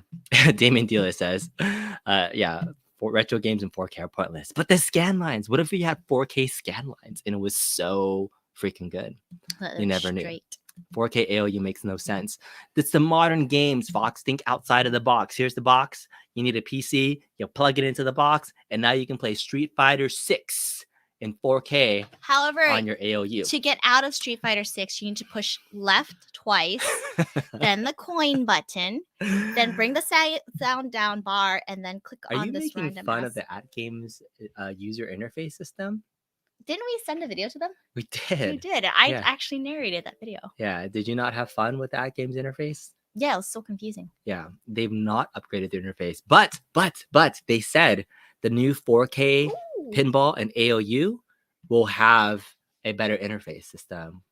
Damien Dealer says, for retro games and 4K are pointless. But the scan lines, what if we had 4K scan lines and it was so freaking good? You never knew. 4K AOU makes no sense. It's the modern games, Fox. Think outside of the box. Here's the box. You need a PC. You plug it into the box, and now you can play Street Fighter 6 in 4K. However, on your AOU. To get out of Street Fighter 6, you need to push left twice, then the coin button, then bring the sound down bar, and then click on this random. Are you making fun of the AtGames user interface system? Didn't we send a video to them? We did. You did. I actually narrated that video. Yeah. Did you not have fun with the AtGames interface? Yeah, it was so confusing. Yeah. They've not upgraded the interface. But they said the new 4K pinball and AOU will have a better interface system.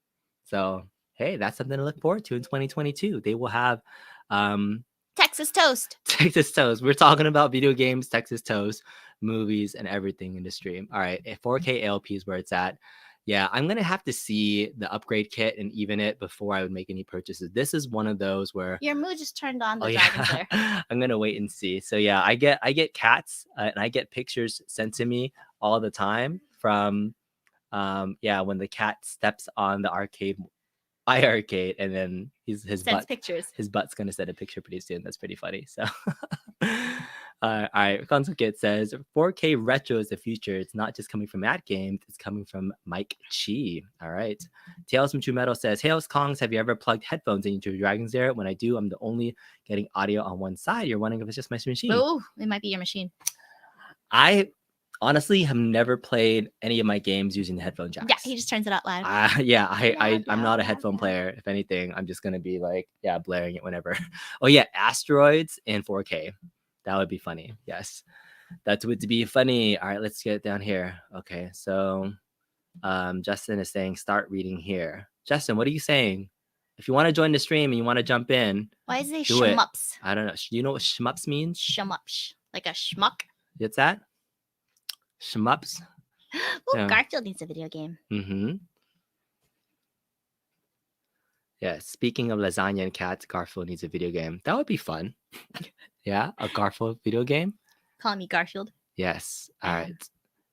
So, hey, that's something to look forward to in 2022. They will have Texas Toast. Texas Toast. We're talking about video games, Texas Toast, movies, and everything in the stream. All right, 4K ALP is where it's at. Yeah, I'm going to have to see the upgrade kit and even it before I would make any purchases. This is one of those where... Your mood just turned on the dragons there. I'm going to wait and see. So yeah, I get cats and I get pictures sent to me all the time from, when the cat steps on the iiRcade, and then his butt's gonna send a picture pretty soon. That's pretty funny. So all right, Console Kid says 4K retro is the future. It's not just coming from AtGames, it's coming from Mike Chi. All right. Tales from True Metal says, Hails Kongs, have you ever plugged headphones into Dragons there? When I do, I'm the only getting audio on one side. You're wondering if it's just my machine. Oh, it might be your machine. I honestly have never played any of my games using the headphone jacks. Yeah, he just turns it out loud. I'm not a headphone player. If anything, I'm just gonna be like, blaring it whenever. Oh yeah, Asteroids in 4K. That would be funny. Yes, that would be funny. All right, let's get down here. Okay, so Justin is saying start reading here. Justin, what are you saying? If you want to join the stream and you want to jump in, why is it shmups? I don't know. Do you know what shmups means? Shmups, like a schmuck. What's that? Shmups. Oh, Garfield needs a video game. Mm-hmm. Yeah, speaking of lasagna and cats, Garfield needs a video game. That would be fun. Yeah, a Garfield video game. Call me Garfield. Yes. All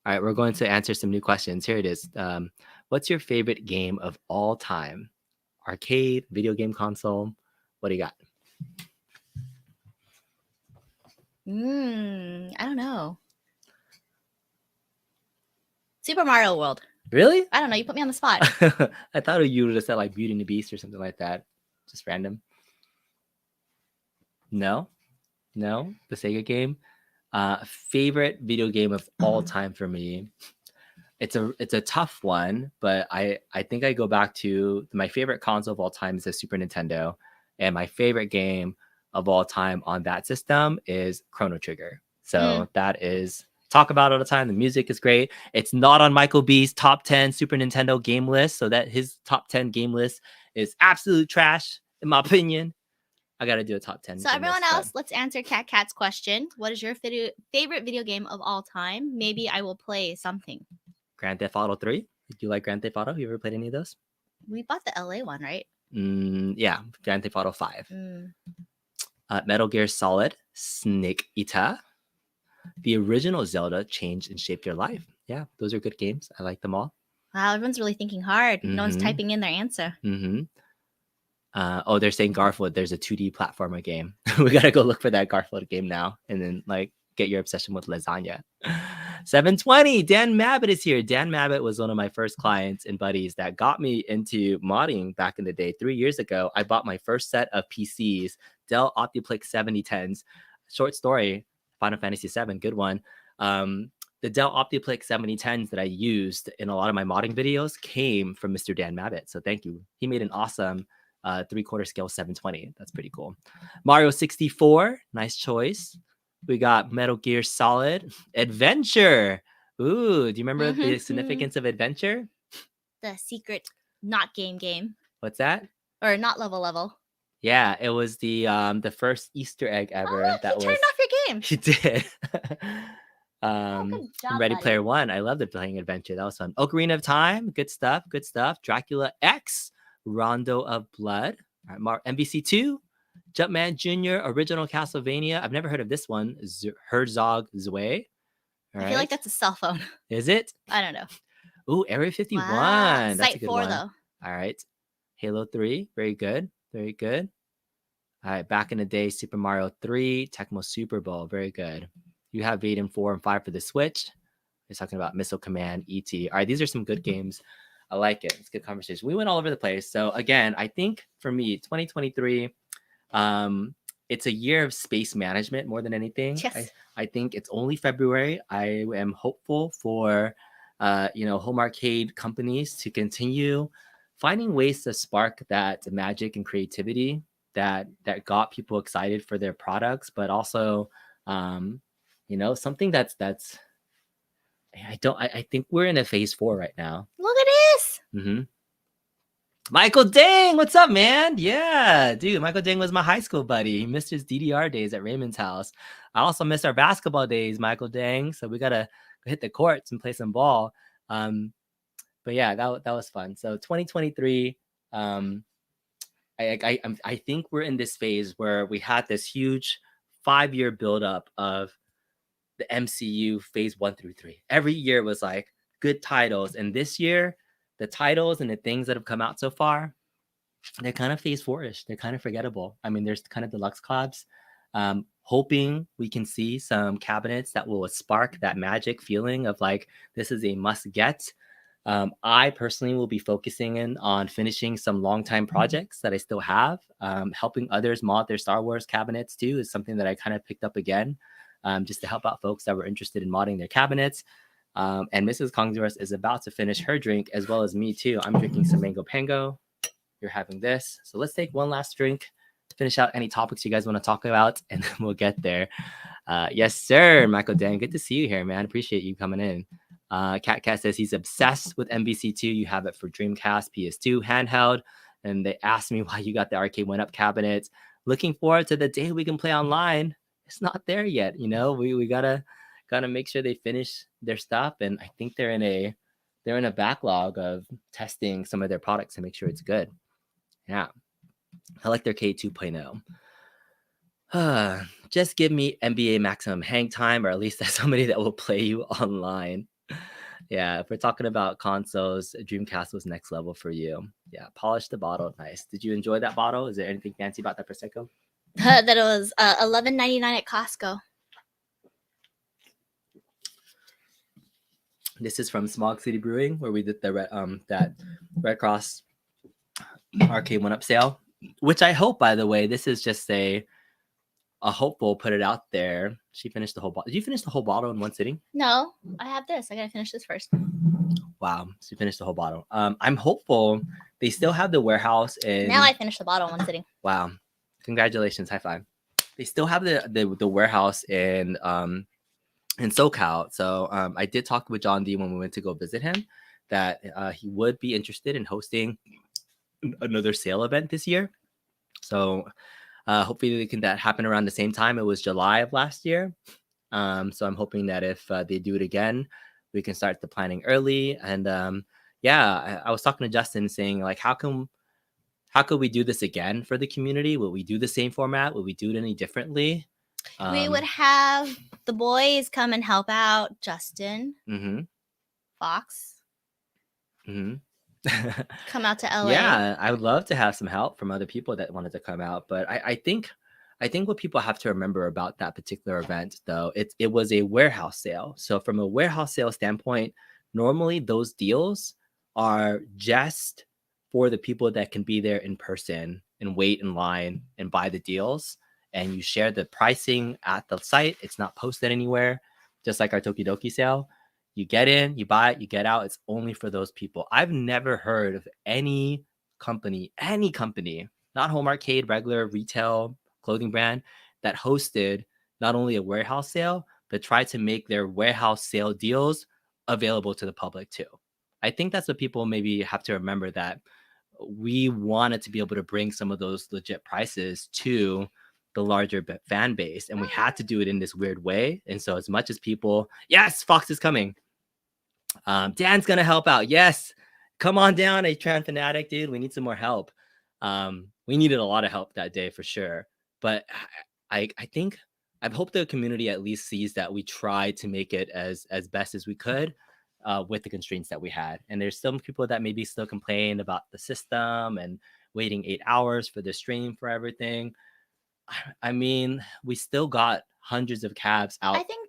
right, we're going to answer some new questions. Here it is. What's your favorite game of all time? Arcade, video game console? What do you got? I don't know. Super Mario World. Really? I don't know. You put me on the spot. I thought you would have said like Beauty and the Beast or something like that. Just random. No, the Sega game. Favorite video game of all time for me. It's a tough one, but I think I go back to my favorite console of all time is the Super Nintendo, and my favorite game of all time on that system is Chrono Trigger. So that is talk about it all the time. The music is great. It's not on Michael B's top 10 Super Nintendo game list, so that his top 10 game list is absolute trash in my opinion. I got to do a top 10. So everyone else, let's answer Cat's question. What is your favorite video game of all time? Maybe I will play something. Grand Theft Auto 3. Do you like Grand Theft Auto? You ever played any of those? We bought the LA one, right? Yeah, Grand Theft Auto 5. Metal Gear Solid, Snake Eater. The original Zelda changed and shaped your life. Yeah, those are good games. I like them all. Wow, everyone's really thinking hard. No one's typing in their answer. They're saying Garfield. There's a 2D platformer game. We gotta go look for that Garfield game now, and then like get your obsession with lasagna. 720. Dan Mabbott is here. Dan Mabbott was one of my first clients and buddies that got me into modding back in the day. 3 years ago, I bought my first set of PCs, Dell Optiplex 7010s. Short story, Final Fantasy VII, good one. The Dell Optiplex 7010s that I used in a lot of my modding videos came from Mr. Dan Mabbott. So thank you. He made an awesome 3/4 scale 720. That's pretty cool. Mario 64, nice choice. We got Metal Gear Solid, Adventure. Ooh, do you remember the significance of Adventure? The secret not game. What's that? Or not level. Yeah, it was the first Easter egg ever. Oh, that he turned off your game. He did. Good job, Ready buddy. Player One. I loved it playing Adventure. That was fun. Ocarina of Time. Good stuff. Dracula X. Rondo of Blood. All right, MVC 2. Jumpman Jr. Original Castlevania. I've never heard of this one. Herzog Zwei. I feel like that's a cell phone. Is it? I don't know. Ooh, Area 51. Wow. That's Site a good 4 one. though. All right. Halo 3. Very good. All right. Back in the day, Super Mario 3. Tecmo Super Bowl. Very good. You have Vaden 4 and 5 for the Switch. We're talking about Missile Command, ET. All right. These are some good games. I like it. It's a good conversation. We went all over the place. So again, I think for me, 2023, it's a year of space management more than anything. Yes. I think it's only February. I am hopeful for home arcade companies to continue finding ways to spark that magic and creativity that got people excited for their products, but also something that's I think we're in a phase 4 right now. Look at this. Michael Dang, what's up, man? Yeah, dude, Michael Dang was my high school buddy. He missed his DDR days at Raymond's house. I also missed our basketball days, Michael Dang. So we gotta go hit the courts and play some ball. But yeah, that was fun. So 2023, I think we're in this phase where we had this huge 5-year buildup of the MCU phase 1 through 3. Every year was like good titles, and this year, the titles and the things that have come out so far, they're kind of phase 4-ish. They're kind of forgettable. I mean, there's kind of deluxe collabs. Hoping we can see some cabinets that will spark that magic feeling of like, this is a must get. I personally will be focusing in on finishing some long-time projects that I still have. Helping others mod their Star Wars cabinets too is something that I kind of picked up again, just to help out folks that were interested in modding their cabinets. And Mrs. Kongzuras is about to finish her drink, as well as me too. I'm drinking some Mango Pango. You're having this. So let's take one last drink, finish out any topics you guys want to talk about, and then we'll get there. Yes, sir, Michael Dan. Good to see you here, man. Appreciate you coming in. Cat says he's obsessed with MVC2. You have it for Dreamcast, PS2, handheld. And they asked me why you got the Arcade1Up cabinet. Looking forward to the day we can play online. It's not there yet. We gotta make sure they finish their stuff, and I think they're in a backlog of testing some of their products to make sure it's good. Yeah, I like their K 2.0. Just give me NBA maximum hang time, or at least that's somebody that will play you online. Yeah, if we're talking about consoles, Dreamcast was next level for you. Yeah, polish the bottle, nice. Did you enjoy that bottle? Is there anything fancy about that Prosecco? That it was $11.99 at Costco. This is from Smog City Brewing, where we did that Red Cross Arcade1Up sale, which I hope, by the way, this is just a hopeful put it out there. She finished the whole bottle. Did you finish the whole bottle in one sitting? No, I have this. I gotta finish this first. Wow, she finished the whole bottle. I'm hopeful they still have the warehouse in. Now I finished the bottle in one sitting. Wow, congratulations, high five. They still have the warehouse in SoCal. So I did talk with John D when we went to go visit him that he would be interested in hosting another sale event this year. So hopefully that happen around the same time. It was July of last year. So I'm hoping that if they do it again, we can start the planning early. And I was talking to Justin saying like, how could we do this again for the community? Will we do the same format? Will we do it any differently? We would have the boys come and help out. Justin, Fox, come out to LA. Yeah, I would love to have some help from other people that wanted to come out. But I think what people have to remember about that particular event, though, it was a warehouse sale. So from a warehouse sale standpoint, normally those deals are just for the people that can be there in person and wait in line and buy the deals. And you share the pricing at the site. It's not posted anywhere, just like our Tokidoki sale. You get in, you buy it, you get out. It's only for those people. I've never heard of any company, not home arcade, regular retail clothing brand, that hosted not only a warehouse sale, but tried to make their warehouse sale deals available to the public too. I think that's what people maybe have to remember, that we wanted to be able to bring some of those legit prices to the larger fan base, and we had to do it in this weird way. And so as much as people, yes, Fox is coming. Dan's gonna help out. Yes, come on down, A-Tran fanatic, dude. We need some more help. We needed a lot of help that day for sure. But I think I hope the community at least sees that we tried to make it as best as we could with the constraints that we had. And there's some people that maybe still complain about the system and waiting 8 hours for the stream for everything. I mean, we still got hundreds of cabs out. I think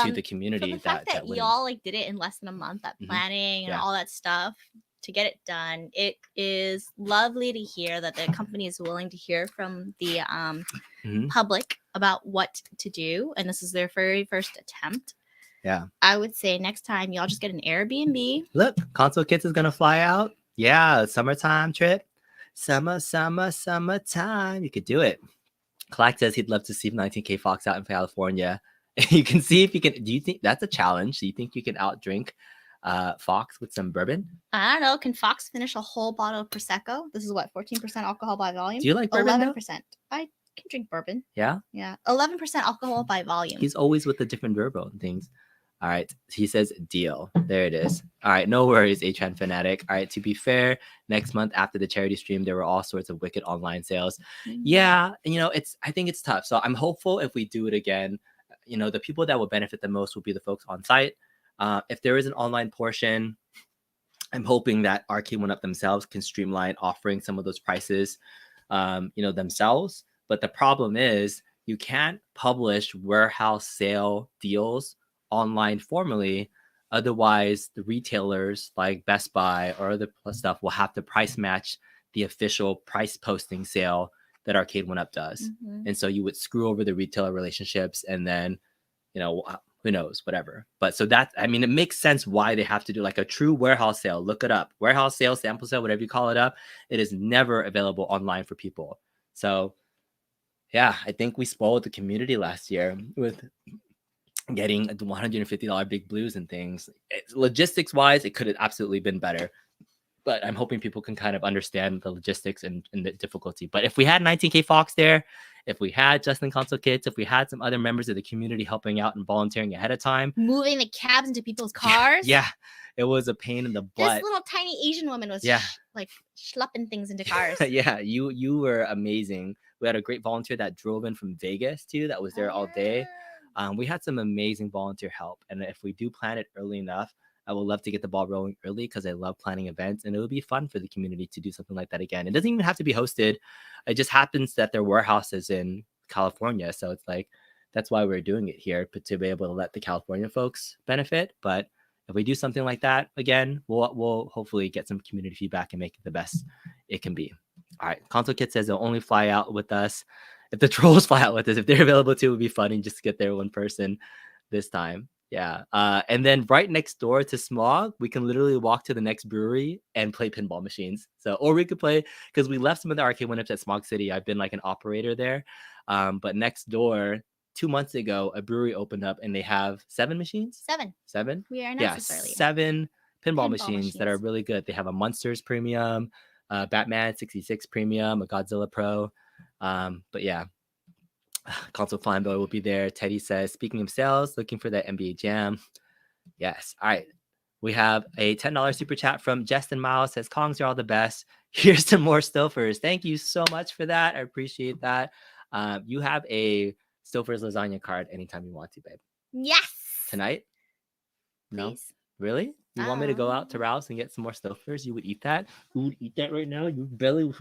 to the community. For the fact that y'all like did it in less than a month, that planning and all that stuff to get it done, it is lovely to hear that the company is willing to hear from the public about what to do, and this is their very first attempt. Yeah, I would say next time y'all just get an Airbnb. Look, Console Kids is gonna fly out. Yeah, summertime trip, summertime. You could do it. Clark says he'd love to see 19K Fox out in California. You can see if you can. Do you think that's a challenge? Do you think you can outdrink Fox with some bourbon? I don't know. Can Fox finish a whole bottle of Prosecco? This is what, 14% alcohol by volume? Do you like bourbon? 11%. Though? I can drink bourbon. Yeah? Yeah. 11% alcohol by volume. He's always with the different bourbon things. All right. He says deal. There it is. All right. No worries, A-Tran fanatic. All right. To be fair, next month after the charity stream, there were all sorts of wicked online sales. Yeah. I think it's tough. So I'm hopeful if we do it again, the people that will benefit the most will be the folks on site. If there is an online portion, I'm hoping that Arcade1Up themselves can streamline offering some of those prices, themselves. But the problem is you can't publish warehouse sale deals online formally. Otherwise, the retailers like Best Buy or other stuff will have to price match the official price posting sale that Arcade1Up does. And so you would screw over the retailer relationships, and then, who knows, whatever. But so that, it makes sense why they have to do like a true warehouse sale. Look it up. Warehouse sale, sample sale, whatever you call it up. It is never available online for people. So yeah, I think we spoiled the community last year with getting $150 big blues and things. Logistics wise, it could have absolutely been better. But I'm hoping people can kind of understand the logistics and the difficulty. But if we had 19K Fox there, if we had Justin Console Kids, if we had some other members of the community helping out and volunteering ahead of time, moving the cabs into people's cars. Yeah, it was a pain in the butt. This little tiny Asian woman was schlepping things into cars. Yeah, you were amazing. We had a great volunteer that drove in from Vegas too. That was there all day. We had some amazing volunteer help, and if we do plan it early enough, I would love to get the ball rolling early because I love planning events, and it would be fun for the community to do something like that again. It doesn't even have to be hosted. It just happens that their warehouse is in California. So it's like, that's why we're doing it here, to be able to let the California folks benefit. But if we do something like that again, we'll hopefully get some community feedback and make it the best it can be. All right. Console Kid says they'll only fly out with us if the trolls fly out with us, if they're available too, it would be funny just to get there one person this time. Yeah. And then right next door to Smog, we can literally walk to the next brewery and play pinball machines. So, or we could play, because we left some of the Arcade1Ups at Smog City. I've been like an operator there. But next door, 2 months ago, a brewery opened up and they have 7 machines. Seven? We are Yeah, announced this earlier. 7 pinball machines that are really good. They have a Monsters Premium, Batman 66 Premium, a Godzilla Pro. But yeah, Console Flying Boy will be there. Teddy says, speaking of sales, looking for that NBA Jam. Yes. All right. We have a $10 super chat from Justin Miles. Says, Kongs are all the best. Here's some more Stofers. Thank you so much for that. I appreciate that. You have a Stouffer's lasagna card anytime you want to, babe. Yes. Tonight? No? Please. Really? You want me to go out to Ralph's and get some more Stouffer's? You would eat that? You would eat that right now? You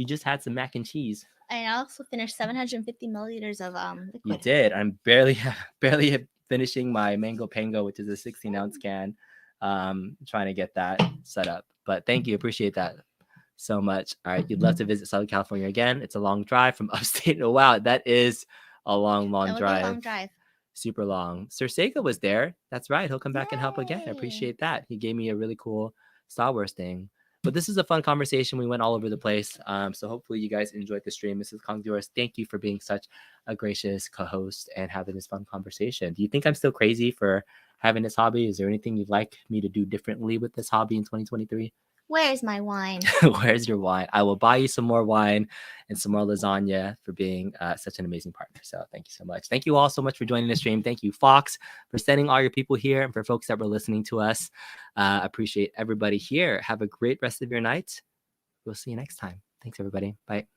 just had some mac and cheese. I also finished 750 milliliters of liquid. You did. I'm barely finishing my Mango Pango, which is a 16-ounce can. Trying to get that set up. But thank you. Appreciate that so much. All right. You'd love to visit Southern California again. It's a long drive from upstate. Oh, wow. That is a long drive. A long drive. Super long. Sir Sega was there. That's right. He'll come back and help again. I appreciate that. He gave me a really cool Star Wars thing. But this is a fun conversation. We went all over the place. So hopefully you guys enjoyed the stream. Mrs. Kongduras, thank you for being such a gracious co-host and having this fun conversation. Do you think I'm still crazy for having this hobby? Is there anything you'd like me to do differently with this hobby in 2023? Where's my wine? Where's your wine? I will buy you some more wine and some more lasagna for being such an amazing partner. So thank you so much. Thank you all so much for joining the stream. Thank you, Fox, for sending all your people here, and for folks that were listening to us. Appreciate everybody here. Have a great rest of your night. We'll see you next time. Thanks, everybody. Bye.